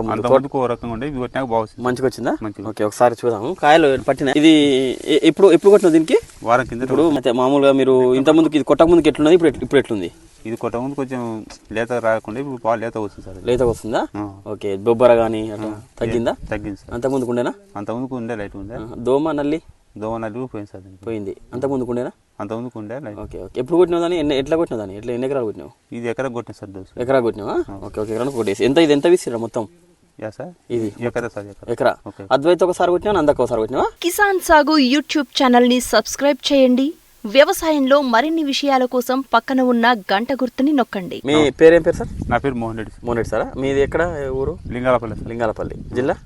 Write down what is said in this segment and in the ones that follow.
అంతకుముందుకు ఓ రకంగా ఉండే ఇది కొట్టినాక బాగుంది. మంచిగా వచ్చిందా? ఓకే, ఒకసారి చూద్దాము. కాయలు పట్టిన ఇది ఇప్పుడు కొట్టినావు దీనికి? వారం కింద. ఇప్పుడు అయితే మామూలుగా మీరు ఇంత ముందుకి ఇది కొట్టక ముందుకి ఎట్లున్నది, ఇప్పుడు ఎట్లుంది? ఇది కొట్ట ముందు కొంచెం లేత రాకుండా ఇప్పుడు బాగా లేత వస్తుంది సార్. లేత వస్తుందా? ఓకే, బొబ్బర కానీ అట్లా తగ్గిందా? తగ్గింది సార్. అంత ముందుకు ఉండేనా? అంత ముందుకు ఉండే లైట్ ఉండే. దోమ నల్లి పోయింది సార్. పోయింది. అంత ముందుకు ఉండేనా? అంత ముందుకు ఉండే లైట్. Okay okay. ఎప్పుడు కొట్టినావు దాన్ని? ఎట్లా కొట్టినావు దాన్ని? ఎన్ని ఎకరాలు కొట్టినావు? ఇది ఎకరా కొట్టిన సార్ డోసు. ఎకరా కొట్టినావా? ఓకే ఓకే, ఎకరానికి కొట్టేసి ఇది ఎంత విసిరా మొత్తం? సార్ ఇది ఎకరా సార్. ఎకరా. అద్వైత ఒకసారి కొట్టినా, నందక ఒకసారి కొట్టినావా? కిసాన్ సాగు యూట్యూబ్ ఛానల్ ని సబ్స్క్రైబ్ చేయండి. వ్యవసాయంలో మరిన్ని విషయాల కోసం పక్కన ఉన్న గంట గుర్తుని నొక్కండి. మీ పేరేం పేరు సార్? నా పేరు మోహన్ రెడ్డి. మోహన్ రెడ్డి సారా? మీది ఎక్కడ ఊరు? లింగాలపల్లి. జిల్లా?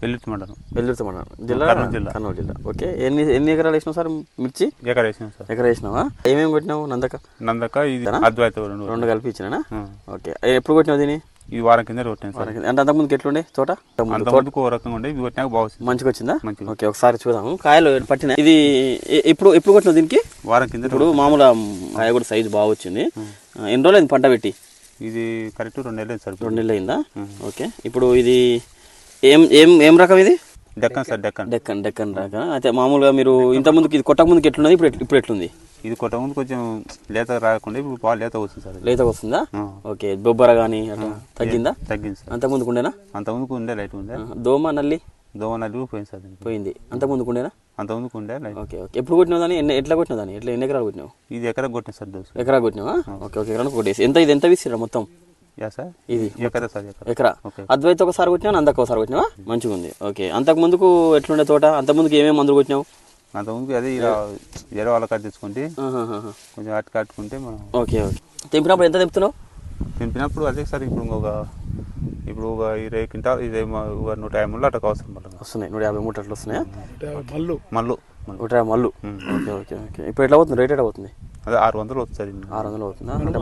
వెల్లుర్తి మండలం. జిల్లా కర్నూలు జిల్లా. ఓకే, ఎన్ని ఎకరాలు వేసినావు సార్ మిర్చి? ఎకరా వేసినాం సార్. ఎకరా వేసినావా? ఏమేమి కొట్టినావు? నందక ఇది అద్వైత రెండు కలిపి ఇచ్చినా? ఓకే, ఎప్పుడు కొట్టినావు దీన్ని? ఈ వారం కింద కొట్టాను సార్. అంటే అంతకుముందుకు ఎట్లుండే తోట? అంతకుముందుకు ఓ రకంగా ఉండే ఇది కొట్టినాక బాగుంది. మంచిగా వచ్చిందా? ఓకే, ఒకసారి చూద్దాము. కాయలు పట్టిన ఇది ఇప్పుడు కొట్టినావు దీనికి? వారం కింద. ఇప్పుడు మామూలుగా కాయ కూడా సైజు బాగా వచ్చింది. ఎన్ని రోజులు అయింది పంట పెట్టి? ఇది కరెక్ట్ 2 నెలలు సార్. 2 నెలలు అయిందా? ఓకే, ఇప్పుడు ఇది ఏం రకం ఇది? డెక్కన్ సార్. డెక్కన్ రకం. అయితే మామూలుగా మీరు ఇంత ముందుకి ఇది కొట్టక ముందుకి ఎట్లున్నది, ఇప్పుడు ఎట్లుంది? ఇది కొట్ట ముందు కొంచెం లేత రాకుండా ఇప్పుడు బాగా లేత వస్తుంది సార్. లేత వస్తుందా? ఓకే, బొబ్బర కానీ అట్లా తగ్గిందా? తగ్గింది సార్. అంత ముందుకు ఉండేనా? అంత ముందుకు ఉండే లైట్ ఉండే. దోమ నల్లి పోయింది సార్. పోయింది. అంత ముందుకు ఉండేనా? అంత ముందుకు ఉండే లైట్. Okay okay. ఎప్పుడు కొట్టినావు దాన్ని? ఎట్లా కొట్టినావు దాన్ని? ఎన్ని ఎకరాలు కొట్టినావు? ఇది ఎకరా కొట్టిన సార్ డోసు. ఎకరా కొట్టినావా? ఓకే ఓకే, ఎకరానికి కొట్టేసి ఇది ఎంత విసిరా మొత్తం? సార్ ఇది ఎకరా సార్. ఎకరా. అద్వైత ఒకసారి కొట్టినా, నందక ఒకసారి కొట్టినావా? మంచిగా ఉంది. ఓకే, అంతకు ముందుకు ఎట్లుండే తోట? అంత ముందుకు ఏమేమి మందులు కొట్టినావు? అంత ముందుకు అదే వేరే వాళ్ళ కట్టు తెచ్చుకుంటే కొంచెం అటు కట్టుకుంటే మనం. Okay okay. తెంపినప్పుడు ఎంత తెంపుతున్నావు? తెంపినప్పుడు అదే సార్ ఇప్పుడు ఒక 20 క్వింటాల్, 150 ముళ్ళు అట్లా అవసరం వస్తున్నాయి. 150 మూటలు అట్లా వస్తున్నాయా? మళ్ళు 150 మళ్ళు. Okay okay okay. ఇప్పుడు ఎట్లా అవుతుంది రేట్? ఎట్లా అవుతుంది? అదే 600 అవుతుంది సార్. 600 అవుతుందా? అంటే